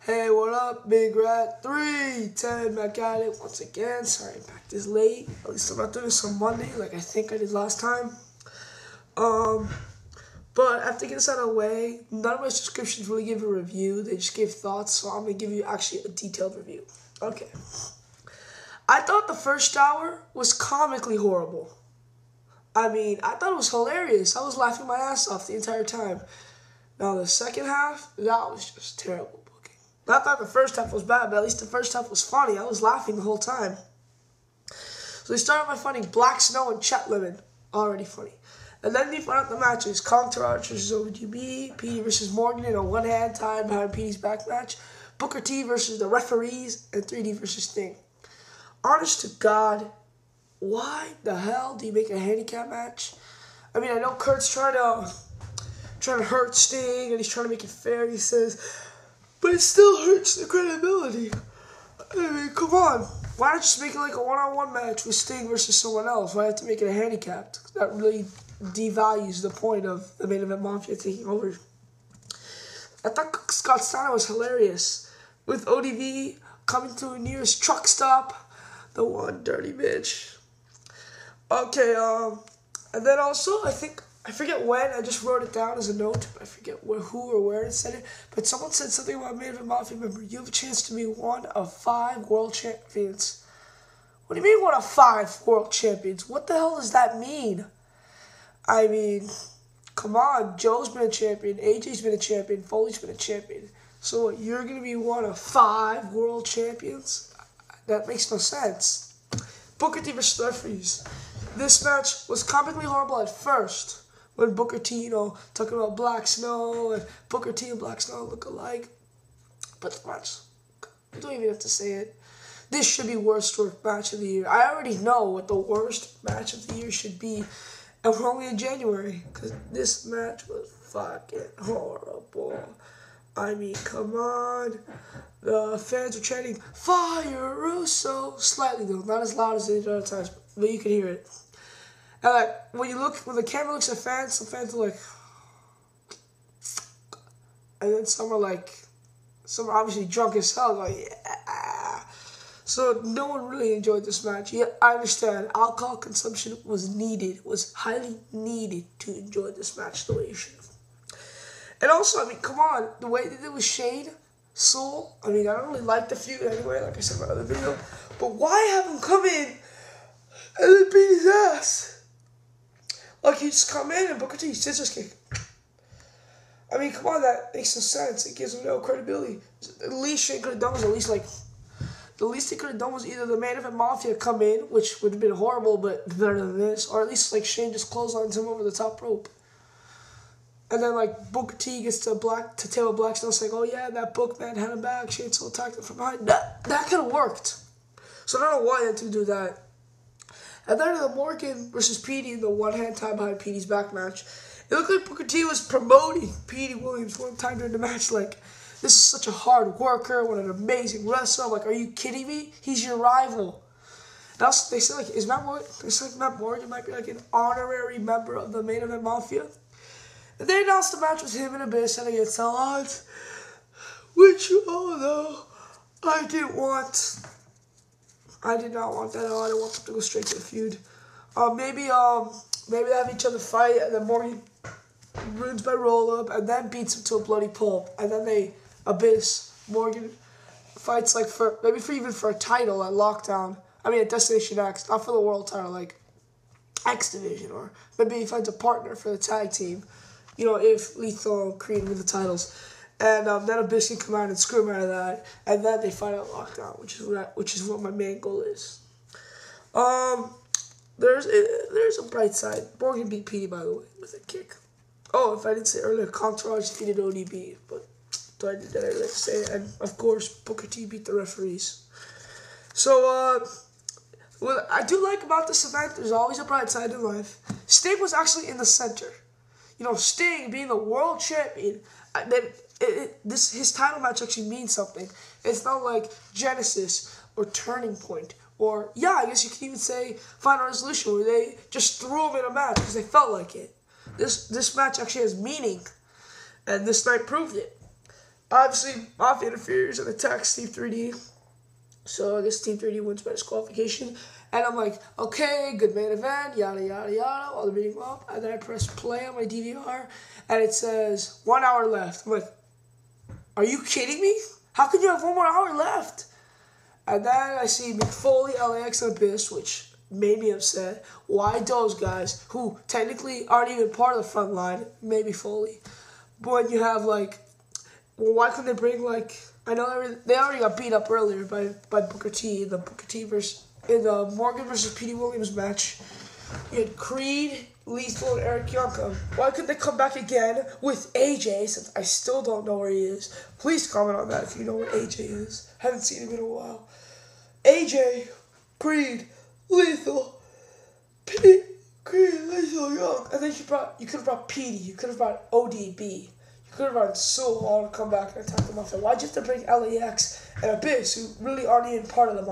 Hey, what up, Big Rat 310 back at it once again. Sorry, Impact is late. At least I'm not doing this on Monday like I think I did last time. But after getting this out of the way, none of my subscriptions really give a review. They just gave thoughts, so I'm going to give you actually a detailed review. Okay. I thought the first hour was comically horrible. I mean, I thought it was hilarious. I was laughing my ass off the entire time. Now, the second half, that was just terrible booking. Not that the first half was bad, but at least the first half was funny. I was laughing the whole time. So they started by fighting Black Snow and Chet Lemon. Already funny. And then they find out the matches. Contourage versus ODB, Petey versus Morgan in a one-hand tied behind Petey's back match. Booker T versus the referees, and 3D versus Sting. Honest to God, why the hell do you make a handicap match? I mean, I know Kurt's trying to hurt Sting, and he's trying to make it fair, he says, but it still hurts the credibility. I mean, come on. Why not just make it like a one-on-one match with Sting versus someone else? Why have to make it a handicap? That really devalues the point of the main event Mafia taking over. I thought Scott Steiner was hilarious, with ODB coming to a nearest truck stop. The one dirty bitch. Okay, and then also, I forget when, I just wrote it down as a note, I forget who or where it said it, but someone said something about main event Mafia member. You have a chance to be one of 5 world champions. What do you mean one of 5 world champions? What the hell does that mean? I mean, come on, Joe's been a champion, AJ's been a champion, Foley's been a champion. So what, you're going to be one of 5 world champions? That makes no sense. Booker T versus the referees. This match was comically horrible at first, when Booker T, talking about Black Snow, and Booker T and Black Snow look alike. But the match, I don't even have to say it. This should be worst match of the year. I already know what the worst match of the year should be, and we're only in January, because this match was fucking horrible. I mean, come on. The fans are chanting, "Fire Russo!" Slightly though, not as loud as they did other times, but you can hear it. And like, when the camera looks at fans, some fans are like, and then some are obviously drunk as hell, like, yeah. So no one really enjoyed this match. Yet I understand alcohol consumption was highly needed to enjoy this match the way you should have. And also, I mean, come on, the way they did with Shane, Soul, I mean, I don't really like the feud anyway, like I said in my other video, but why have him come in and then beat his ass? Like, he just come in and Booker T scissors kick. I mean, come on, that makes no sense. It gives him no credibility. The least Shane could have done was the least he could have done was either the main event Mafia come in, which would have been horrible, but better than this, or at least like Shane just clotheslines him over the top rope. And then like Booker T gets to Taylor Black Snow saying, "Oh yeah, that Bookman had him back. Shane Soul attacked him from behind." That could have worked. So I don't know why they had to do that. And then the Morgan versus Petey in the one-hand tie behind Petey's back match, it looked like Booker T was promoting Petey Williams one time during the match. Like, this is such a hard worker, what an amazing wrestler. I'm like, are you kidding me? He's your rival. And also, they said like, Matt Morgan might be like an honorary member of the main event Mafia. And they announced the match with him and Abyss and against Cell Odds, which, although I did not want that. I didn't want them to go straight to the feud. Maybe they have each other fight, and then Morgan ruins by roll-up, and then beats him to a bloody pulp, and then Morgan fights like even for a title at Lockdown. I mean, at Destination X, not for the world title, like X Division, or maybe he finds a partner for the tag team. If Lethal and Creed win the titles. And then Abyss can come out and screw him out of that. And then they fight out Lockdown, which is what my main goal is. There's a bright side. Morgan beat Petey, by the way, with a kick. Oh, if I didn't say earlier, Contourage defeated ODB. But I did that, I'd like to say it. And, of course, Booker T beat the referees. So, what I do like about this event, there's always a bright side in life. Sting was actually in the center. Sting being the world champion, his title match actually means something. It's not like Genesis or Turning Point or, I guess you could even say Final Resolution, where they just threw him in a match because they felt like it. This match actually has meaning, and this night proved it. Obviously, Mafia interferes and attacks Team 3D. So I guess Team 3D wins by disqualification. And I'm like, okay, good main event, yada, yada, yada, while they're beating up. And then I press play on my DVR, and it says 1 hour left. I'm like, are you kidding me? How can you have 1 more hour left? And then I see McFoley, LAX, and Abyss, which made me upset. Why those guys, who technically aren't even part of the front line, maybe Foley. But when you have, like, well, why couldn't they bring, like, I know they already got beat up earlier by Booker T in the Morgan versus Petey Williams match. You had Creed, Lethal, and Eric Youngcom. Why couldn't they come back again with AJ, since I still don't know where he is? Please comment on that if you know where AJ is. Haven't seen him in a while. AJ, Creed, Lethal, Creed, Lethal, Young. And then you could have brought Petey. You could have brought ODB. You could have brought Sue all to come back and attack the Mafia. Why'd you have to bring LAX and Abyss, who really aren't even part of the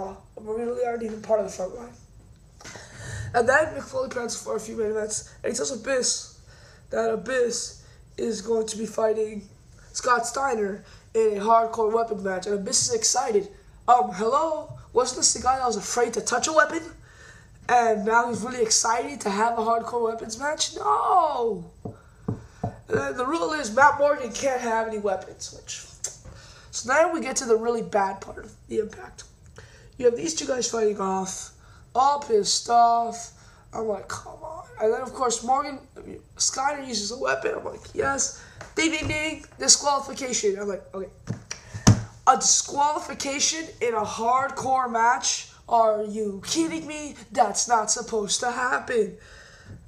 front line? And then McFoley plans for a few main events, and he tells Abyss that Abyss is going to be fighting Scott Steiner in a hardcore weapons match, and Abyss is excited. Hello? Wasn't this the guy that was afraid to touch a weapon? And now he's really excited to have a hardcore weapons match? No! And the rule is Matt Morgan can't have any weapons, So now we get to the really bad part of the Impact. You have these two guys fighting off, all pissed off. I'm like, come on. And then, of course, Steiner uses a weapon. I'm like, yes. Ding, ding, ding. Disqualification. I'm like, okay. A disqualification in a hardcore match? Are you kidding me? That's not supposed to happen.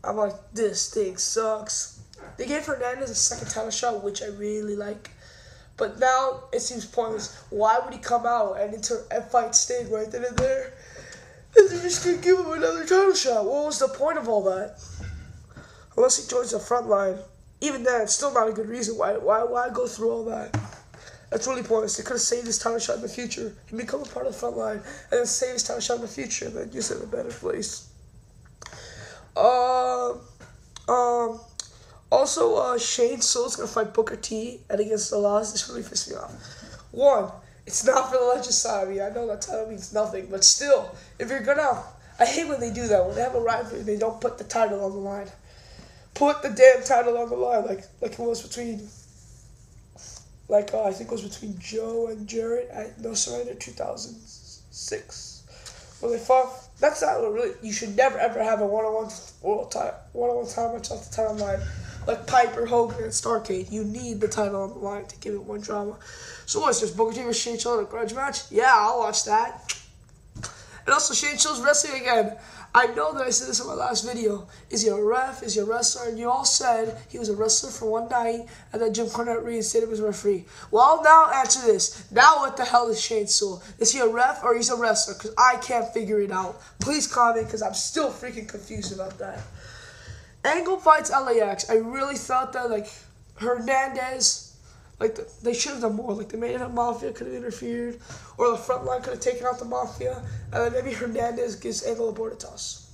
I'm like, this thing sucks. They gave Hernandez a second title shot, which I really like. But now it seems pointless. Why would he come out and fight Sting right then and there? And they're just going to give him another title shot. What was the point of all that? Unless he joins the front line. Even then, it's still not a good reason. Why go through all that? That's really pointless. They could have saved his title shot in the future. He become a part of the front line. And then save his title shot in the future. And then use it in a better place. Also, Shane Soul's going to fight Booker T and against the Laws. This really pissed me off. One, it's not for the Legend Sabi. I know that title means nothing, but still, if you're going to... I hate when they do that. When they have a rivalry, they don't put the title on the line. Put the damn title on the line, like it was between... I think it was between Joe and Jarrett at No Surrender 2006. When they fought... That's not really... You should never, ever have a one-on-one title match off the title line. Like Piper, Hogan, and Starrcade. You need the title on the line to give it one drama. So what's this? Booker T vs. Shane Shields in a grudge match? Yeah, I'll watch that. And also Shane Shields wrestling again. I know that I said this in my last video. Is he a ref? Is he a wrestler? And you all said he was a wrestler for one night, and then Jim Cornette reinstated him as a referee. Well, now answer this. Now what the hell is Shane Soul? Is he a ref or he's a wrestler? Because I can't figure it out. Please comment, because I'm still freaking confused about that. Angle fights LAX. I really thought that, Hernandez, they should have done more. The main event Mafia could have interfered, or the front line could have taken out the Mafia, and then maybe Hernandez gives Angle a border toss,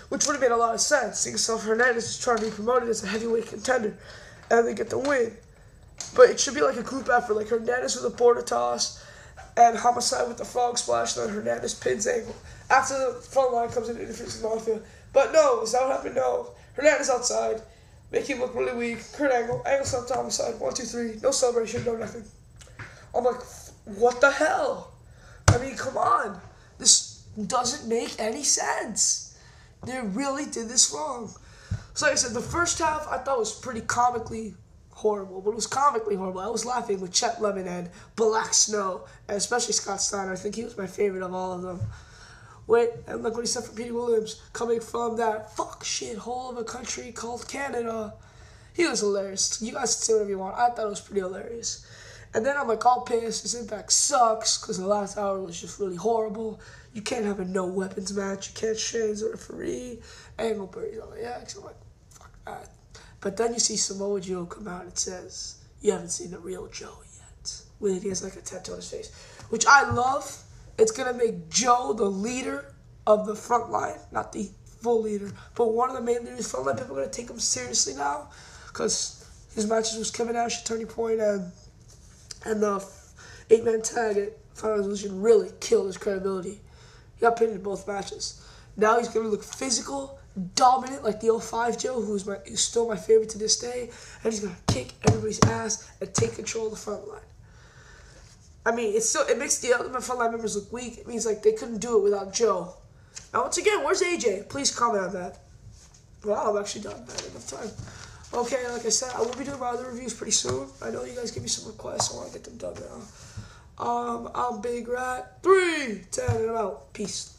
which would have made a lot of sense, seeing if Hernandez is trying to be promoted as a heavyweight contender, and they get the win. But it should be like a group effort, like Hernandez with a border toss, and Homicide with the frog splash, and then Hernandez pins Angle. After the front line comes in and interferes with Mafia. But no, is that what happened? No. Hernandez outside, make him look really weak. Kurt Angle stepped to Homicide. 1, 2, 3. No celebration, no nothing. I'm like, what the hell? I mean, come on. This doesn't make any sense. They really did this wrong. So like I said, the first half I thought was pretty comically horrible. But it was comically horrible. I was laughing with Chet Lemon and Black Snow, and especially Scott Steiner. I think he was my favorite of all of them. Wait, and look what he said for Petey Williams, coming from that fuck shit hole of a country called Canada. He was hilarious. You guys can say whatever you want. I thought it was pretty hilarious. And then I'm all pissed. This Impact sucks because the last hour was just really horrible. You can't have a no weapons match. You can't change the referee. Angle buries LAX. I'm like, fuck that. But then you see Samoa Joe come out and says, you haven't seen the real Joe yet. When he has a tattoo on his face, which I love. It's going to make Joe the leader of the front line. Not the full leader, but one of the main leaders of the front line. People are going to take him seriously now because his matches with Kevin Nash at Turning Point and And the 8-man tag at Final Resolution really killed his credibility. He got pinned in both matches. Now he's going to look physical, dominant like the 05 Joe, who's still my favorite to this day. And he's going to kick everybody's ass and take control of the front line. I mean, it makes the other frontline members look weak. It means like they couldn't do it without Joe. Now, once again, where's AJ? Please comment on that. Well, I'm actually done. I had enough time. Okay, like I said, I will be doing my other reviews pretty soon. I know you guys give me some requests. I want to get them done now. I'm Big Rat. 3, 10, and I'm out. Peace.